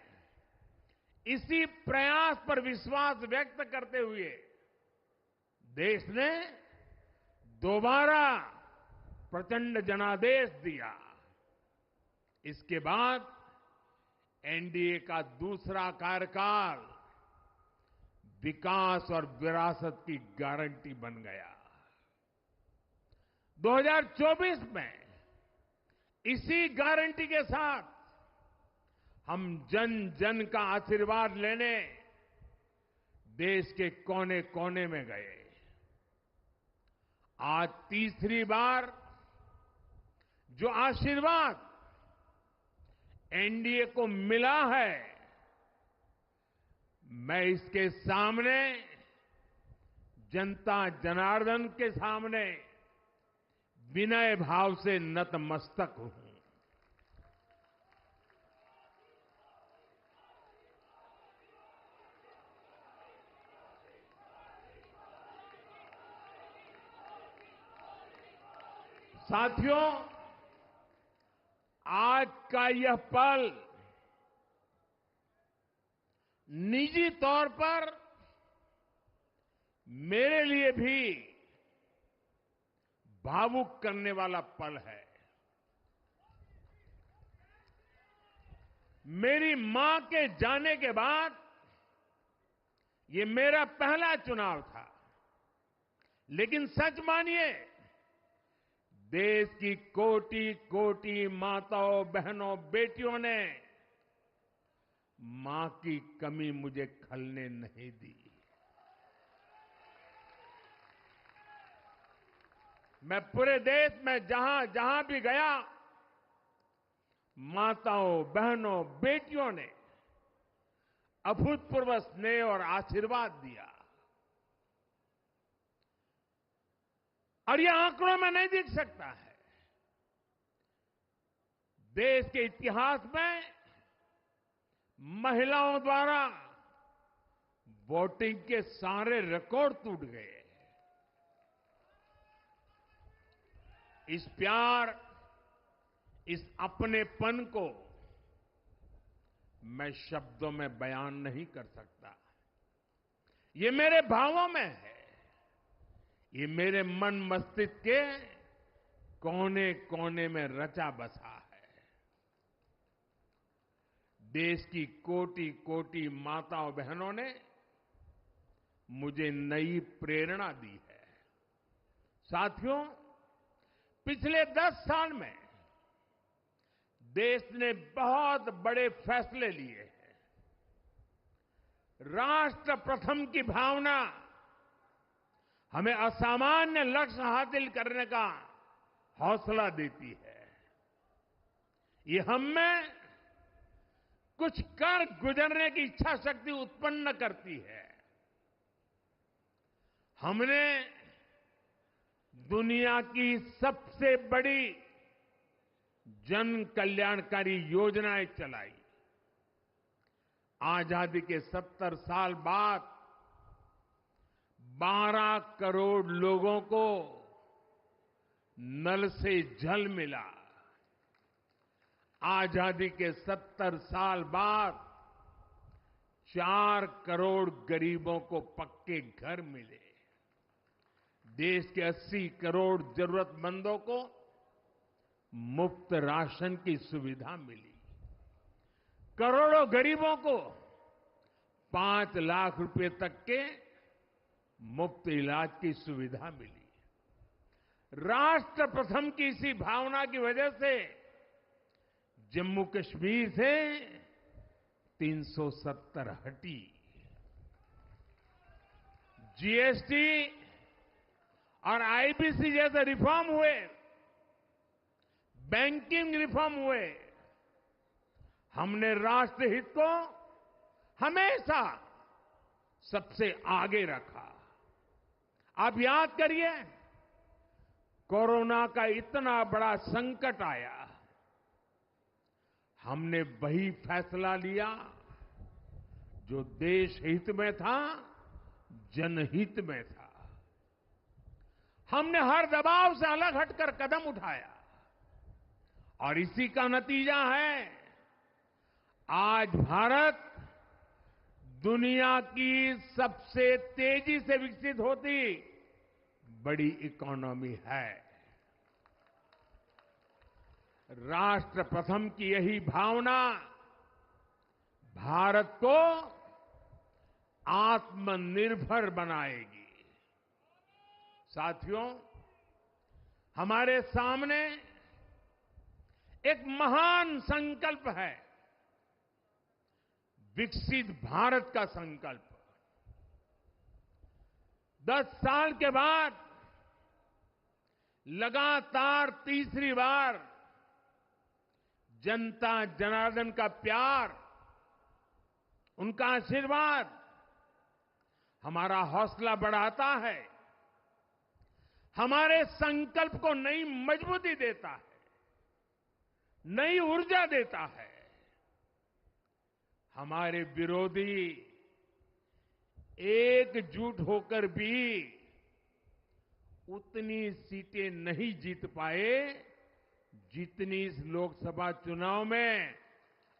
इसी प्रयास पर विश्वास व्यक्त करते हुए देश ने दोबारा प्रचंड जनादेश दिया। इसके बाद एनडीए का दूसरा कार्यकाल विकास और विरासत की गारंटी बन गया। 2024 में इसी गारंटी के साथ हम जन जन का आशीर्वाद लेने देश के कोने कोने में गए। आज तीसरी बार जो आशीर्वाद एनडीए को मिला है, मैं इसके सामने, जनता जनार्दन के सामने विनय भाव से नतमस्तक हूं। साथियों, आज का यह पल निजी तौर पर मेरे लिए भी भावुक करने वाला पल है। मेरी मां के जाने के बाद ये मेरा पहला चुनाव था, लेकिन सच मानिए, देश की कोटि कोटि माताओं, बहनों, बेटियों ने मां की कमी मुझे खलने नहीं दी। मैं पूरे देश में जहां जहां भी गया, माताओं, बहनों, बेटियों ने अभूतपूर्व स्नेह और आशीर्वाद दिया। और यह आंकड़ों में नहीं दिख सकता है। देश के इतिहास में महिलाओं द्वारा वोटिंग के सारे रिकॉर्ड टूट गए। इस प्यार, इस अपनेपन को मैं शब्दों में बयान नहीं कर सकता। ये मेरे भावों में है, ये मेरे मन मस्तिष्क के कोने कोने में रचा बसा है। देश की कोटि कोटि माताओं बहनों ने मुझे नई प्रेरणा दी है। साथियों, पिछले 10 साल में देश ने बहुत बड़े फैसले लिए हैं। राष्ट्र प्रथम की भावना हमें असामान्य लक्ष्य हासिल करने का हौसला देती है। ये हम में कुछ कर गुजरने की इच्छा शक्ति उत्पन्न करती है। हमने दुनिया की सबसे बड़ी जन कल्याणकारी योजनाएं चलाई। आजादी के 70 साल बाद 12 करोड़ लोगों को नल से जल मिला। आजादी के 70 साल बाद 4 करोड़ गरीबों को पक्के घर मिले। देश के 80 करोड़ जरूरतमंदों को मुफ्त राशन की सुविधा मिली। करोड़ों गरीबों को 5 लाख रुपए तक के मुफ्त इलाज की सुविधा मिली। राष्ट्र प्रथम की इसी भावना की वजह से जम्मू कश्मीर से 370 हटी। जीएसटी और आईबीसी जैसे रिफॉर्म हुए, बैंकिंग रिफॉर्म हुए। हमने राष्ट्रहित को हमेशा सबसे आगे रखा। आप याद करिए, कोरोना का इतना बड़ा संकट आया, हमने वही फैसला लिया जो देश हित में था, जनहित में था। हमने हर दबाव से अलग हटकर कदम उठाया और इसी का नतीजा है आज भारत दुनिया की सबसे तेजी से विकसित होती बड़ी इकोनॉमी है। राष्ट्र प्रथम की यही भावना भारत को आत्मनिर्भर बनाएगी। साथियों, हमारे सामने एक महान संकल्प है, विकसित भारत का संकल्प। 10 साल के बाद लगातार तीसरी बार जनता जनार्दन का प्यार, उनका आशीर्वाद हमारा हौसला बढ़ाता है, हमारे संकल्प को नई मजबूती देता है, नई ऊर्जा देता है। हमारे विरोधी एकजुट होकर भी उतनी सीटें नहीं जीत पाए जितनी इस लोकसभा चुनाव में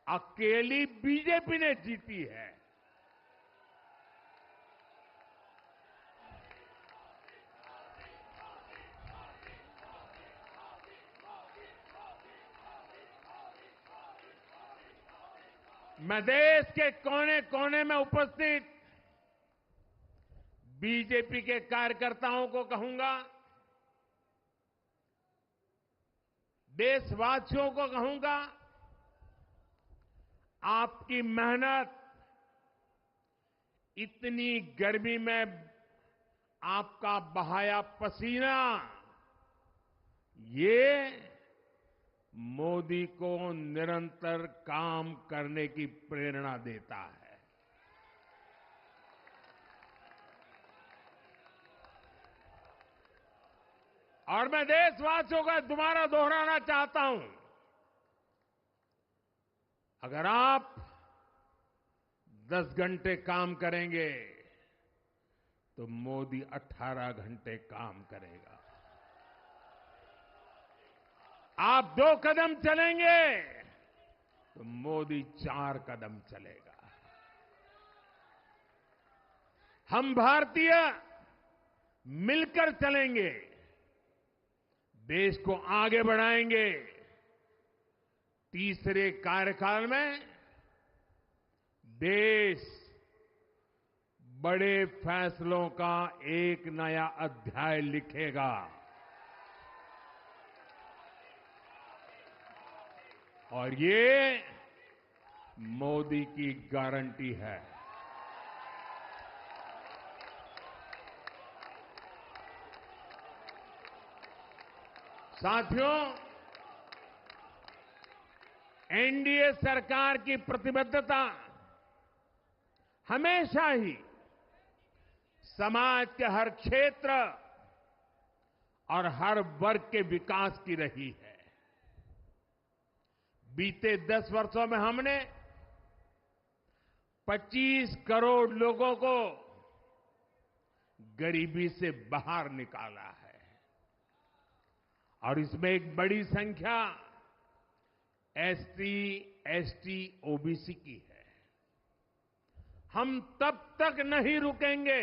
अकेली बीजेपी ने जीती है। मैं देश के कोने कोने में उपस्थित बीजेपी के कार्यकर्ताओं को कहूंगा, देशवासियों को कहूंगा, आपकी मेहनत, इतनी गर्मी में आपका बहाया पसीना, ये मोदी को निरंतर काम करने की प्रेरणा देता है। और मैं देशवासियों का दोबारा दोहराना चाहता हूं, अगर आप 10 घंटे काम करेंगे तो मोदी 18 घंटे काम करेगा। आप 2 कदम चलेंगे तो मोदी 4 कदम चलेगा। हम भारतीय मिलकर चलेंगे, देश को आगे बढ़ाएंगे। तीसरे कार्यकाल में देश बड़े फैसलों का एक नया अध्याय लिखेगा और ये मोदी की गारंटी है। साथियों, एनडीए सरकार की प्रतिबद्धता हमेशा ही समाज के हर क्षेत्र और हर वर्ग के विकास की रही है। बीते 10 वर्षों में हमने 25 करोड़ लोगों को गरीबी से बाहर निकाला है और इसमें एक बड़ी संख्या एसटी, एसटी, ओबीसी की है। हम तब तक नहीं रुकेंगे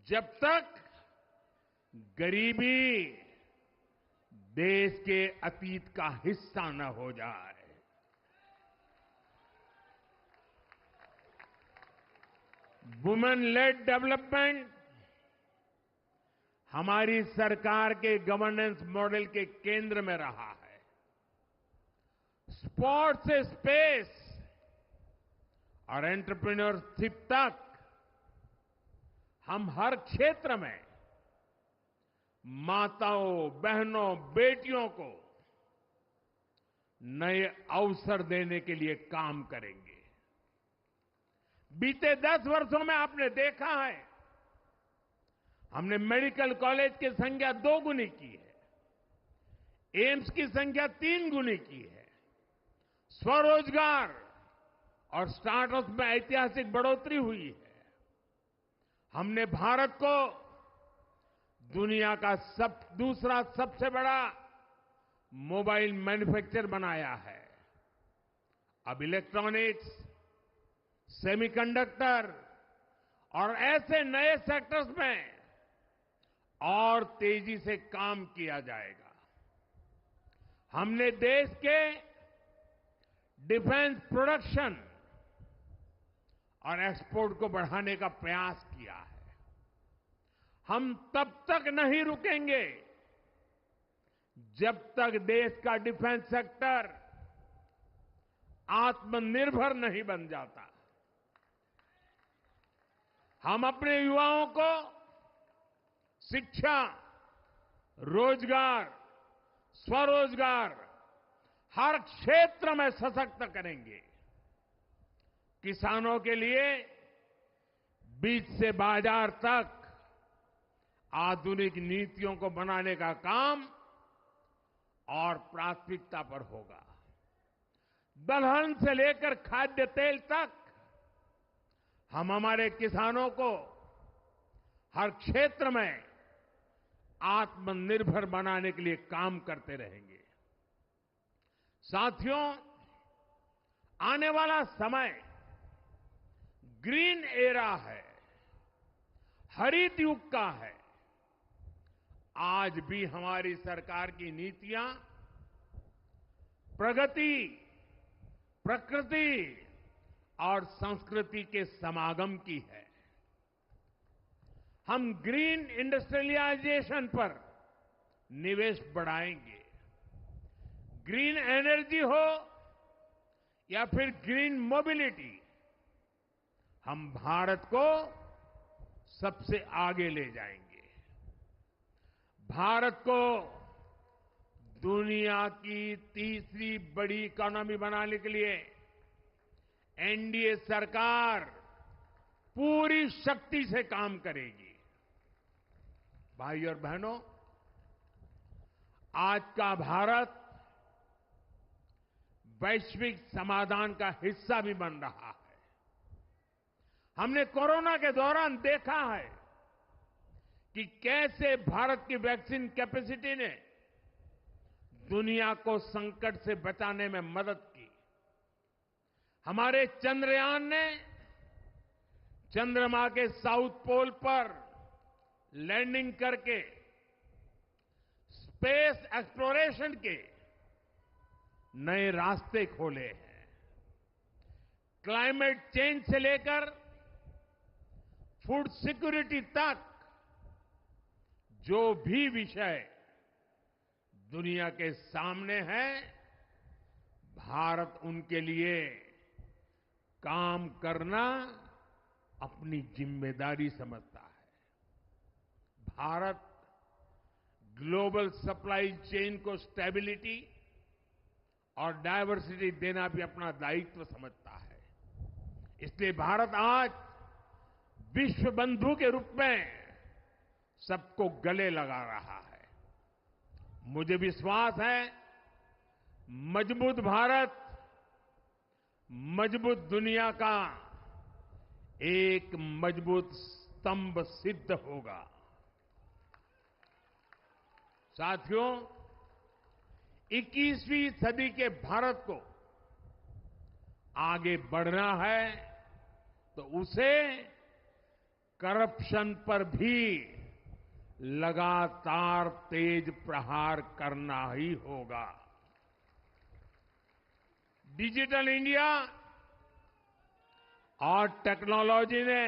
जब तक गरीबी देश के अतीत का हिस्सा न हो जाए। वुमेन लेड डेवलपमेंट हमारी सरकार के गवर्नेंस मॉडल के केंद्र में रहा है। स्पोर्ट्स से स्पेस और एंटरप्रेन्योरशिप तक हम हर क्षेत्र में माताओं, बहनों, बेटियों को नए अवसर देने के लिए काम करेंगे। बीते 10 वर्षों में आपने देखा है, हमने मेडिकल कॉलेज की संख्या 2 गुनी की है, एम्स की संख्या 3 गुनी की है, स्वरोजगार और स्टार्टअप में ऐतिहासिक बढ़ोतरी हुई है। हमने भारत को दुनिया का दूसरा सबसे बड़ा मोबाइल मैन्युफैक्चरर बनाया है। अब इलेक्ट्रॉनिक्स, सेमीकंडक्टर और ऐसे नए सेक्टर्स में और तेजी से काम किया जाएगा। हमने देश के डिफेंस प्रोडक्शन और एक्सपोर्ट को बढ़ाने का प्रयास किया है। हम तब तक नहीं रुकेंगे जब तक देश का डिफेंस सेक्टर आत्मनिर्भर नहीं बन जाता। हम अपने युवाओं को शिक्षा, रोजगार, स्वरोजगार हर क्षेत्र में सशक्त करेंगे। किसानों के लिए बीज से बाजार तक आधुनिक नीतियों को बनाने का काम और प्राथमिकता पर होगा। दलहन से लेकर खाद्य तेल तक हम हमारे किसानों को हर क्षेत्र में आत्मनिर्भर बनाने के लिए काम करते रहेंगे। साथियों, आने वाला समय ग्रीन एरा है, हरित युग का है। आज भी हमारी सरकार की नीतियां प्रगति, प्रकृति और संस्कृति के समागम की है। हम ग्रीन इंडस्ट्रियलाइजेशन पर निवेश बढ़ाएंगे। ग्रीन एनर्जी हो या फिर ग्रीन मोबिलिटी, हम भारत को सबसे आगे ले जाएंगे। भारत को दुनिया की तीसरी बड़ी इकोनॉमी बनाने के लिए एनडीए सरकार पूरी शक्ति से काम करेगी। भाई और बहनों, आज का भारत वैश्विक समाधान का हिस्सा भी बन रहा है। हमने कोरोना के दौरान देखा है कि कैसे भारत की वैक्सीन कैपेसिटी ने दुनिया को संकट से बचाने में मदद की। हमारे चंद्रयान ने चंद्रमा के साउथ पोल पर लैंडिंग करके स्पेस एक्सप्लोरेशन के नए रास्ते खोले हैं। क्लाइमेट चेंज से लेकर फूड सिक्योरिटी तक जो भी विषय दुनिया के सामने है, भारत उनके लिए काम करना अपनी जिम्मेदारी समझता है। भारत ग्लोबल सप्लाई चेन को स्टेबिलिटी और डायवर्सिटी देना भी अपना दायित्व समझता है। इसलिए भारत आज विश्व बंधु के रूप में सबको गले लगा रहा है। मुझे विश्वास है मजबूत भारत मजबूत दुनिया का एक मजबूत स्तंभ सिद्ध होगा। साथियों, 21वीं सदी के भारत को आगे बढ़ना है तो उसे करप्शन पर भी लगातार तेज प्रहार करना ही होगा। डिजिटल इंडिया और टेक्नोलॉजी ने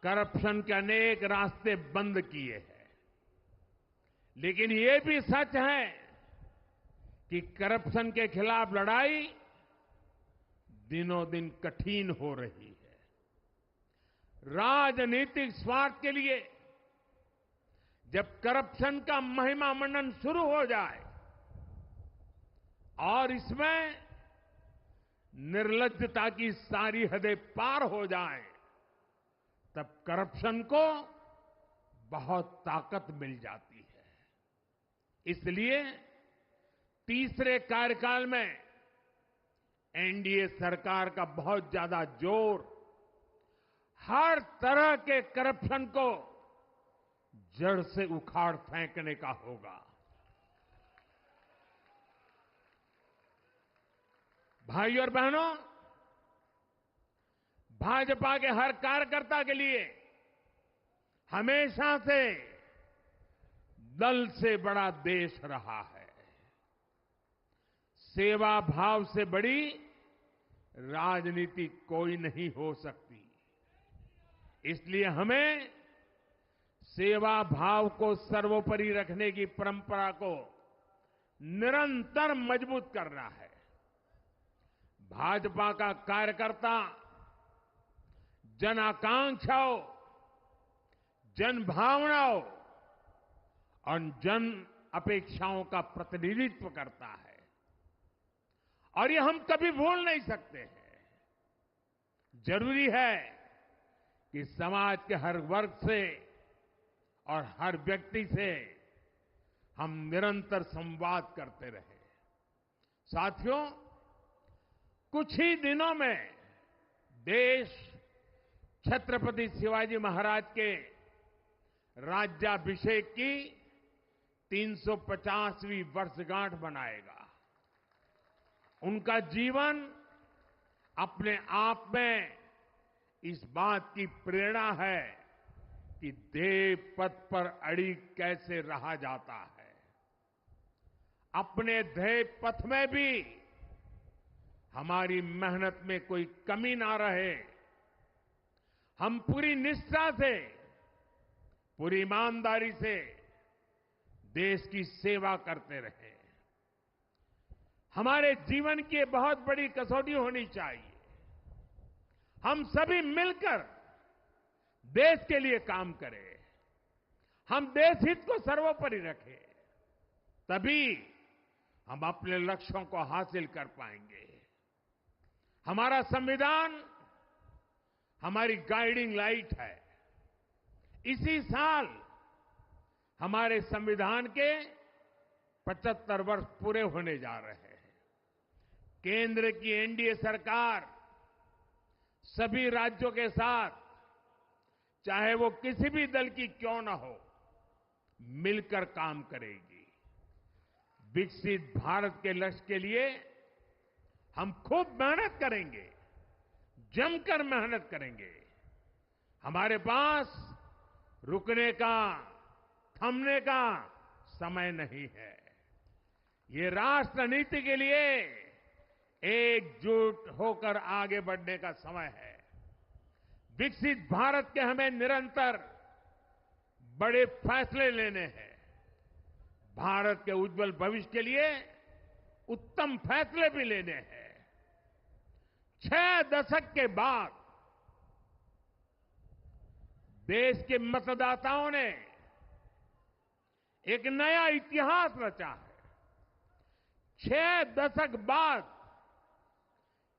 करप्शन के अनेक रास्ते बंद किए हैं, लेकिन ये भी सच है कि करप्शन के खिलाफ लड़ाई दिनों दिन कठिन हो रही है। राजनीतिक स्वार्थ के लिए जब करप्शन का महिमा मंडन शुरू हो जाए और इसमें निर्लज्जता की सारी हदें पार हो जाए, तब करप्शन को बहुत ताकत मिल जाती है। इसलिए तीसरे कार्यकाल में एनडीए सरकार का बहुत ज्यादा जोर हर तरह के करप्शन को जड़ से उखाड़ फेंकने का होगा। भाइयों और बहनों, भाजपा के हर कार्यकर्ता के लिए हमेशा से दल से बड़ा देश रहा है। सेवा भाव से बड़ी राजनीति कोई नहीं हो सकती। इसलिए हमें सेवा भाव को सर्वोपरि रखने की परंपरा को निरंतर मजबूत करना है। भाजपा का कार्यकर्ता जन आकांक्षाओं, जन भावनाओं और जन अपेक्षाओं का प्रतिनिधित्व करता है और ये हम कभी भूल नहीं सकते हैं। जरूरी है कि समाज के हर वर्ग से और हर व्यक्ति से हम निरंतर संवाद करते रहे। साथियों, कुछ ही दिनों में देश छत्रपति शिवाजी महाराज के राज्याभिषेक की 350वीं वर्षगांठ मनाएगा। उनका जीवन अपने आप में इस बात की प्रेरणा है कि ध्येय पथ पर अड़ी कैसे रहा जाता है। अपने ध्येय पथ में भी हमारी मेहनत में कोई कमी ना रहे। हम पूरी निष्ठा से, पूरी ईमानदारी से देश की सेवा करते रहे। हमारे जीवन की बहुत बड़ी कसौटी होनी चाहिए। हम सभी मिलकर देश के लिए काम करें, हम देश हित को सर्वोपरि रखें, तभी हम अपने लक्ष्यों को हासिल कर पाएंगे। हमारा संविधान हमारी गाइडिंग लाइट है। इसी साल हमारे संविधान के 75 वर्ष पूरे होने जा रहे हैं। केंद्र की एनडीए सरकार सभी राज्यों के साथ, चाहे वो किसी भी दल की क्यों न हो, मिलकर काम करेगी। विकसित भारत के लक्ष्य के लिए हम खूब मेहनत करेंगे, जमकर मेहनत करेंगे। हमारे पास रुकने का, थमने का समय नहीं है। ये राष्ट्र नीति के लिए एकजुट होकर आगे बढ़ने का समय है। विकसित भारत के हमें निरंतर बड़े फैसले लेने हैं। भारत के उज्जवल भविष्य के लिए उत्तम फैसले भी लेने हैं। 6 दशक के बाद देश के मतदाताओं ने एक नया इतिहास रचा है। 6 दशक बाद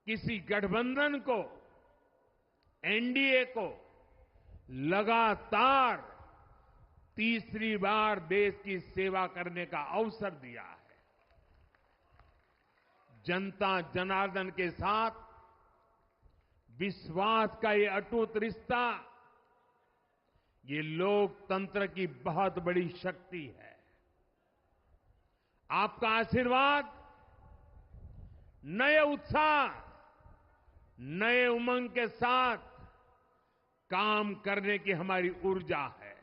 किसी गठबंधन को, एनडीए को लगातार तीसरी बार देश की सेवा करने का अवसर दिया है। जनता जनार्दन के साथ विश्वास का ये अटूट रिश्ता, ये लोकतंत्र की बहुत बड़ी शक्ति है। आपका आशीर्वाद नए उत्साह, नए उमंग के साथ काम करने की हमारी ऊर्जा है।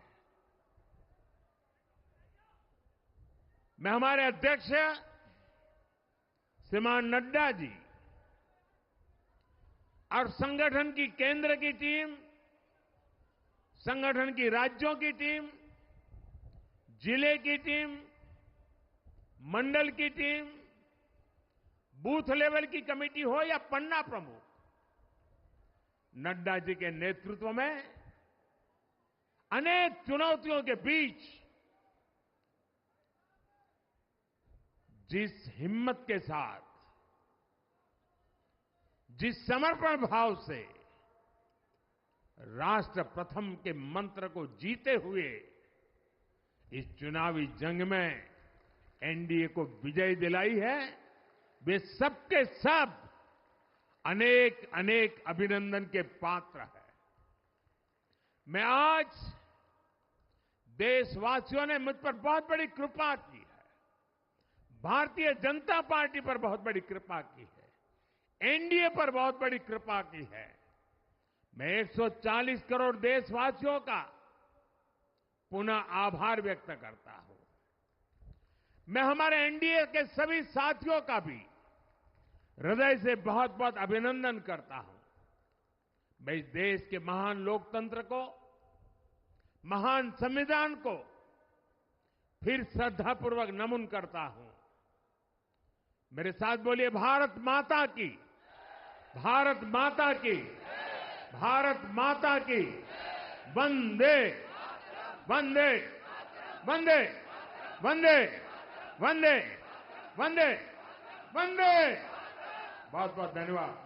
मैं हमारे अध्यक्ष श्रीमान नड्डा जी और संगठन की केंद्र की टीम, संगठन की राज्यों की टीम, जिले की टीम, मंडल की टीम, बूथ लेवल की कमेटी हो या पन्ना प्रमुख, नड्डा जी के नेतृत्व में अनेक चुनौतियों के बीच जिस हिम्मत के साथ, जिस समर्पण भाव से राष्ट्र प्रथम के मंत्र को जीते हुए इस चुनावी जंग में एनडीए को विजय दिलाई है, वे सबके सब अनेक अनेक अभिनंदन के पात्र हैं। मैं आज देशवासियों ने मुझ पर बहुत बड़ी कृपा की है, भारतीय जनता पार्टी पर बहुत बड़ी कृपा की है, एनडीए पर बहुत बड़ी कृपा की है। मैं 140 करोड़ देशवासियों का पुनः आभार व्यक्त करता हूं। मैं हमारे एनडीए के सभी साथियों का भी हृदय से बहुत बहुत अभिनंदन करता हूं। मैं इस देश के महान लोकतंत्र को, महान संविधान को फिर श्रद्धापूर्वक नमन करता हूं। मेरे साथ बोलिए, भारत माता की, भारत माता की, भारत माता की, वंदे वंदे वंदे वंदे वंदे वंदे वंदे। बहुत बहुत धन्यवाद।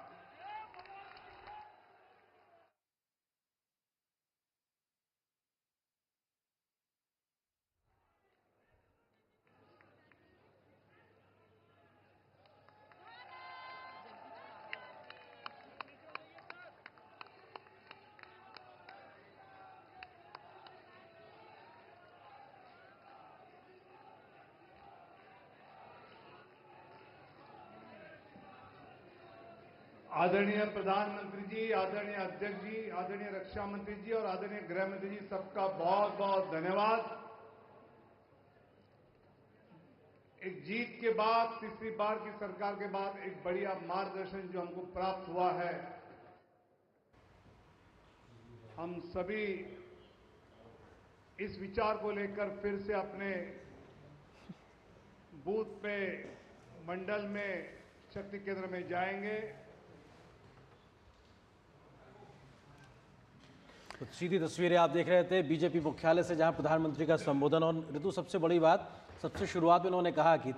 आदरणीय प्रधानमंत्री जी, आदरणीय अध्यक्ष जी, आदरणीय रक्षा मंत्री जी और आदरणीय गृह मंत्री जी, सबका बहुत बहुत धन्यवाद। एक जीत के बाद, तीसरी बार की सरकार के बाद एक बढ़िया मार्गदर्शन जो हमको प्राप्त हुआ है, हम सभी इस विचार को लेकर फिर से अपने बूथ पे, मंडल में, शक्ति केंद्र में जाएंगे। तो सीधी तस्वीरें आप देख रहे थे बीजेपी मुख्यालय से, जहां प्रधानमंत्री का संबोधन। और ऋतु, सबसे बड़ी बात, सबसे शुरुआत में उन्होंने कहा कि